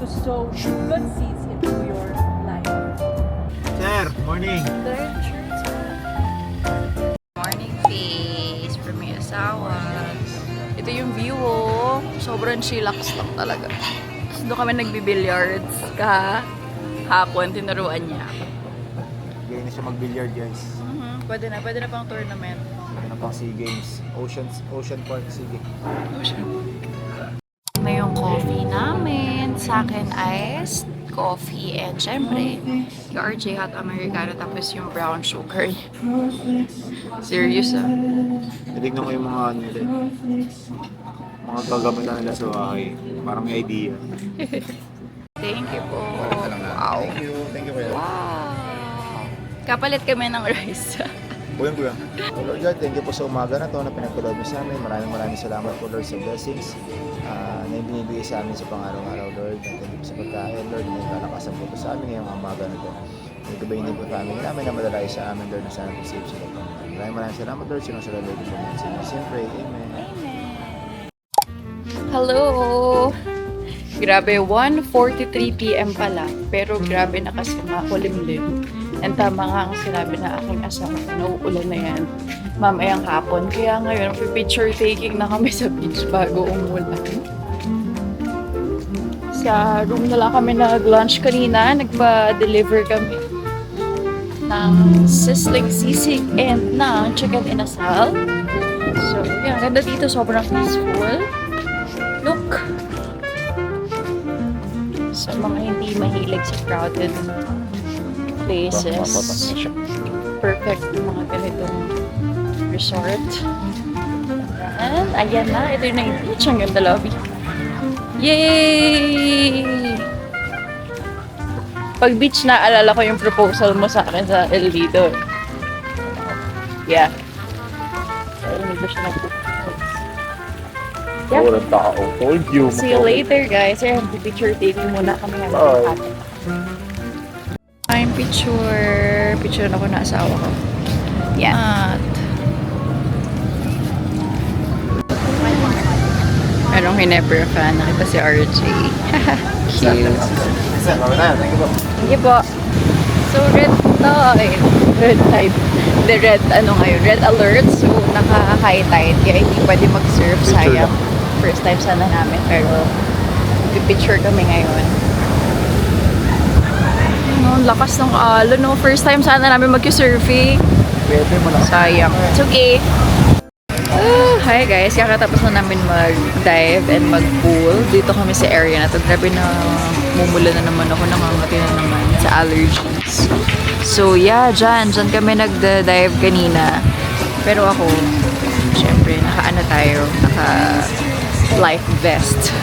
sow good seeds into your life. Sir, morning. Morning face from may asawa. Ito yung view, oh. Sobrang chillax lang talaga. Tapos doon kami nagbi-billiards kahapon, tinuruan niya. Galing na siya mag-billiard, guys. Pwede na pang tournament. Pwede na pang SEA Games. Ocean Park SEA Games. Na yung coffee namin. Sa akin iced coffee and syempre yung RJ Hot Americano tapos yung brown sugar. Serious ah. Natignan ko yung mga ano nila. Mga gagamitan nila sa bahay. Parang may idea. Thank you po. Wow. Thank you kuya. Wow. Kapalit kami ng rice. Kuya. Lord God, thank you po sa umaga na to na pinagkaloob mo sa amin. Maraming salamat po Lord sa blessings na ibinibigay sa amin sa pang-araw-araw Lord. Thank you po sa pagkain Lord. May kalakasan po sa amin ngayong umaga na to. Itubayin din po family namin na madalay sa amin Lord na sana po save sila po. Maraming salamat Lord. Sinusala Lord po namin sa inyo. Siyempre, Amen. Hello! Grabe, 1:43 PM pala. Pero grabe na kasi makulimlim. And tama nga ang sinabi na aking asawa, nauulan na yan mamayang hapon. Kaya ngayon, picture taking na kami sa beach bago umulan. Sa room na lang kami nag-lunch kanina. Nagpa-deliver kami ng sizzling sisig and ng chicken inasal. So, yan. Ganda dito. Sobrang peaceful. Look! Sa mga hindi mahilig sa crowded places, perfect yung mga ganitong resort. And ayan na, ito na yung beach. Ang ganda lobby. Yay! Pag beach na, alala ko yung proposal mo sa akin sa El Lido. Yeah. El Lido siya nag-propose. Yeah. Walang tao. Told you. See you later, guys. Ayan, picture taking muna kami. Bye. I'm picture. Picture na ako na asawa ko. Yan. At merong Hinebra fan. Nakita si RJ. Cute. Sige po. So, red tide. Red tide. The red, ano ngayon? Red alert. So, naka-high tide. Kaya hindi pwede mag-surf. Sayang. First time sana namin. Pero, picture kami ngayon. Ang lakas ng alon, no? First time sana namin mag-surfing. Pwede mo lang. Sayang. It's okay. Hi guys, kakatapos na namin mag-dive and mag-pool. Dito kami sa area na to. Grabe na mumula na naman ako, namamati na naman sa allergies. So yeah, dyan kami nag-dive kanina. Pero ako, syempre, naka-life vest.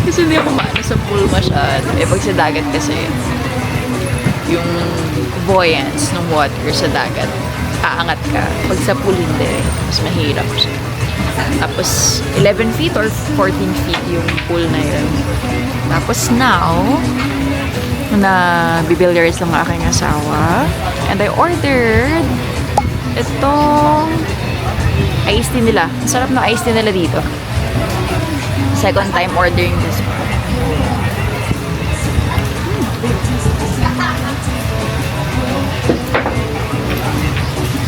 Kasi hindi ako maano sa pool masyado. Pag sa dagat kasi, yung buoyance ng water sa dagat, aangat ka. Pag sa pool hindi, mas mahirap siya. Tapos 11 feet or 14 feet yung pool na yun. Tapos now, bibilliards lang ang aking asawa. And I ordered itong iced tea nila. Ang sarap ng iced tea nila dito. Second time ordering this one.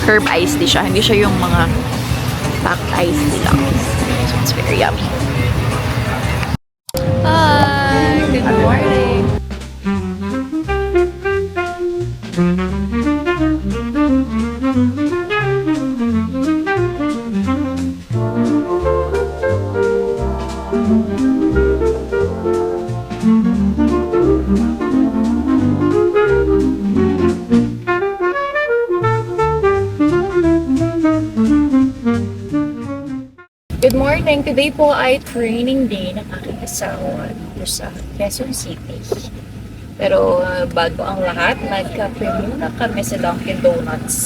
Herb iced tea siya. Hindi siya yung mga packed iced tea lang. So it's very yummy. Hi! Good morning! Good morning! Today po ay training day ng aking asawa dito sa Quezon City. Pero bago ang lahat, nagka-pre muna kami sa Dunkin Donuts.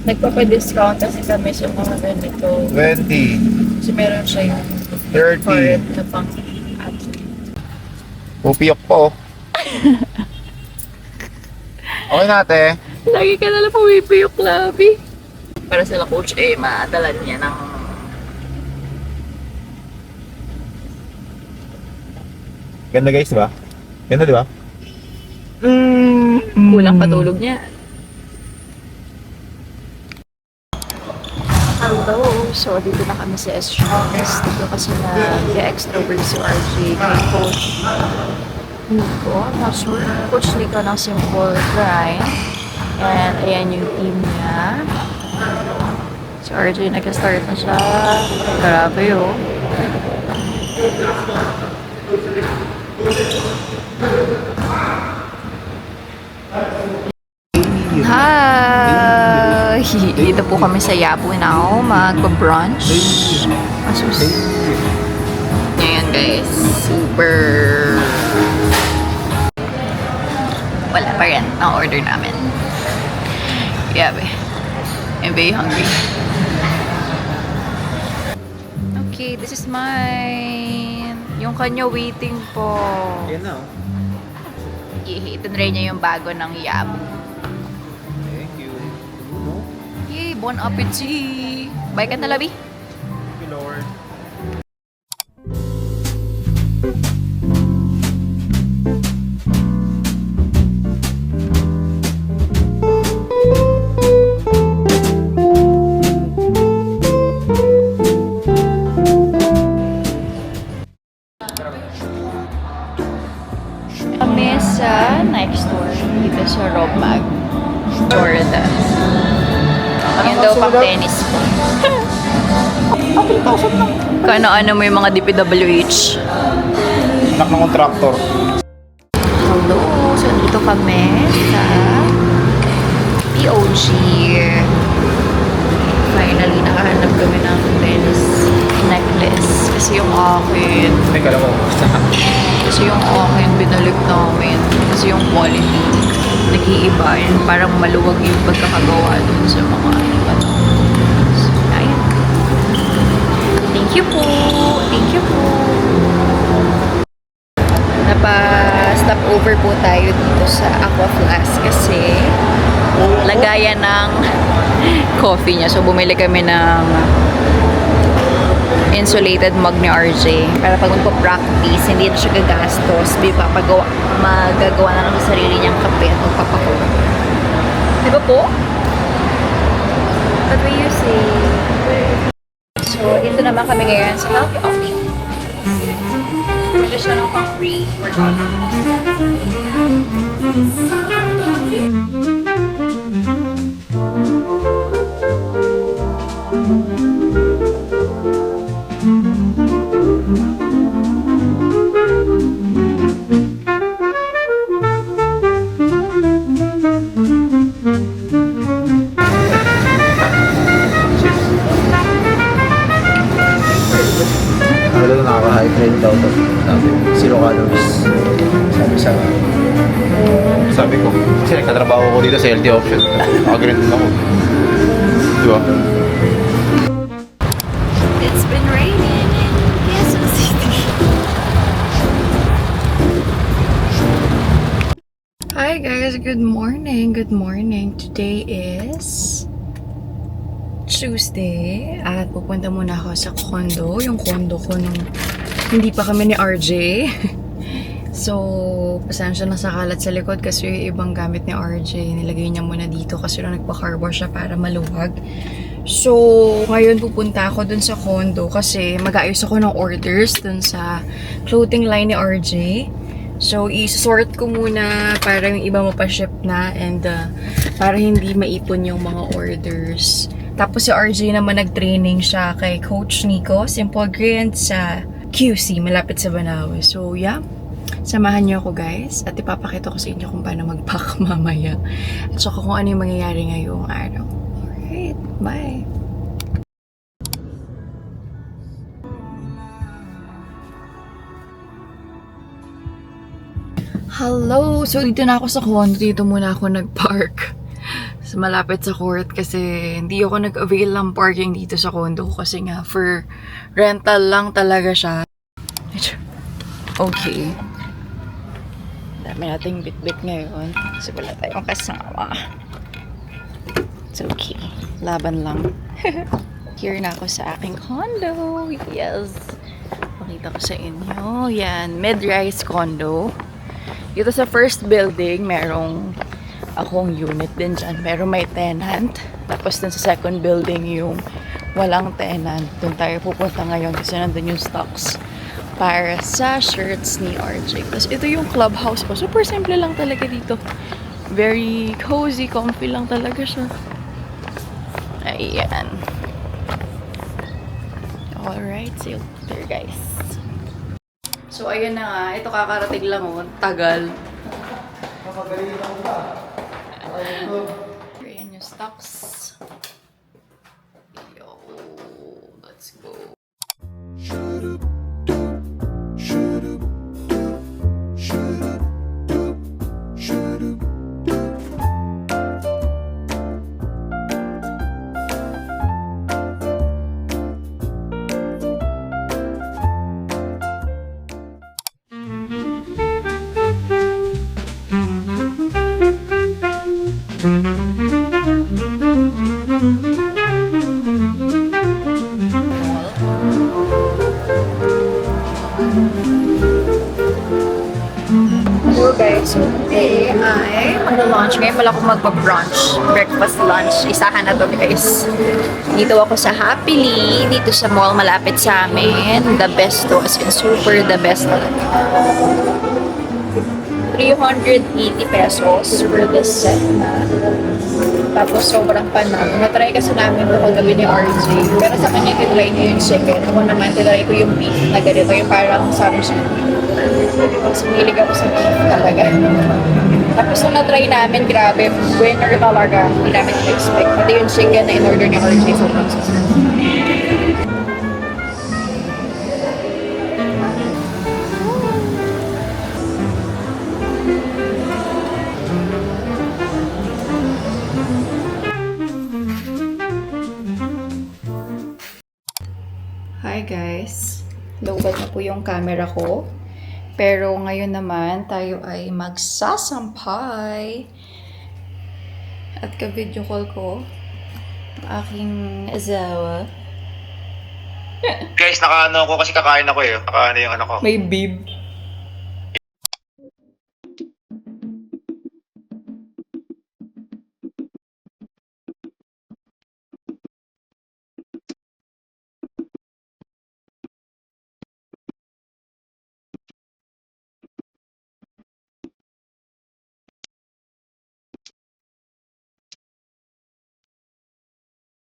Nagpapa-discount kasi kami sa mga ganito. 20. Kasi meron siya yung 30. card na pang Pupiyok po. Okay nate. Lagi ka nalang pumipiyok, Labi. Para sila Coach madala niya ng Ganda guys, di ba? Ganda, di ba? Kulang patulog niya. Hello! So, dito na kami sa SGS. Dito kasi nag-extrovert si RJ kay Coach Nico. Not sure. Coach Nico ng Simple Grind. And ayan yung team niya. Si RJ nag-start na siya. Grabe oh. Hi! Dito po kami sa Yabu now, mag-brunch. Asus. Ngayon guys, super... Wala pa rin ang order namin. Yabe. I'm very hungry. Okay, this is mine. Yung kanya waiting po. Yan na, oh. Ito na rin niya yung bago ng Yabu. Thank you. Yay! Bon appetit! Bye ka na, Labi! Thank you, Lord. Kami sa next store dito sa Robmag, Florida. Yun daw pang tennis ko. Kano-ano mo yung mga DPWH? Anak ng kontraktor. Hello! So, dito kami sa POG. Finally, nakahanap kami ng tennis necklace. Kasi yung akin, Teka lang, binalik namin. Kasi yung quality, nag-iiba. Yun, parang maluwag yung pagkakagawa dun sa mga ano. So, ayun. Thank you po! Thank you po! Napa-stop over po tayo dito sa Aqua Flask kasi lagayan ng coffee niya. So, bumili kami ng insulated mug ni RJ para pag magpa-practice, hindi na siya gagastos. Magagawa na lang sa sarili niyang kape at magpapakulo. Di ba po? What do you say? So, dito naman kami ngayon sa healthy option. Pwede siya ng pang-free or Ano daw nakaka-hydrate daw to? Sabi, 0 calories. Sabi ko, kasi nagtatrabaho ko dito sa healthy option. Nakag-green din ako. Di ba? It's been raining in Quezon City. Hi guys, good morning. Good morning. Today is Tuesday at pupunta muna ako sa condo. Yung condo ko nung hindi pa kami ni RJ. So, pasensya na sa kalat sa likod kasi yung ibang gamit ni RJ nilagay niya muna dito kasi nung nagpa-car wash siya para maluwag. So, ngayon pupunta ako dun sa condo kasi mag-aayos ako ng orders dun sa clothing line ni RJ. So, i-sort ko muna para yung iba mapaship na and para hindi maipon yung mga orders. Tapos si RJ naman nag-training siya kay Coach Nico, Simple Grind sa QC, malapit sa Banawe. So, yeah. Samahan niyo ako guys at ipapakita ko sa inyo kung paano mag-pack mamaya. At saka kung ano yung mangyayari ngayong araw. Alright, bye! Hello! So, dito na ako sa condo. Dito muna ako nag-park. So, malapit sa court kasi hindi ako nag-avail ng parking dito sa condo kasi nga for rental lang talaga siya. Okay. Dami nating bit-bit ngayon kasi wala tayong kasama. It's okay. Laban lang. Here na ako sa aking condo. Yes. Pakita ipapakita ko sa inyo. Yan, mid-rise condo. Dito sa first building, merong akong unit din dyan. Merong may tenant. Tapos dun sa second building, yung walang tenant. Dun tayo pupunta ngayon kasi nandun yung stocks para sa shirts ni RJ. Tapos ito yung clubhouse ko. Super simple lang talaga dito. Very cozy, comfy lang talaga siya. Ayan. Alright, see you later guys. So ayun na nga, ito kakarating lang oh, tagal. Ayan yung stocks. Yo, let's go. Hello guys, so today ay mag-lunch. Ngayon pala ako magpa-brunch. Breakfast, lunch. Isahan na to guys. Dito ako sa Happily. Dito sa mall malapit sa amin. The best to. As in super the best talaga. 380 pesos for this set na. Tapos sobrang panalo. Natry kasi namin ito kagabi ni RJ. Pero sa kanya tinry niya yung chicken. Ako naman tinry ko yung beef na ganito. Yung parang samsung. Mas mahilig ako sa beef talaga. Tapos nung na-try namin, grabe, winner talaga. Hindi namin expect. Pati yung chicken na in-order ni RJ, sobrang sarap. Hi guys! Lowbat na po yung camera ko. Pero ngayon naman, tayo ay magsasampay. At ka-video call ko ang aking asawa. Guys, nakaano ko kasi kakain ako eh. Nakaano yung ano ko. May bib.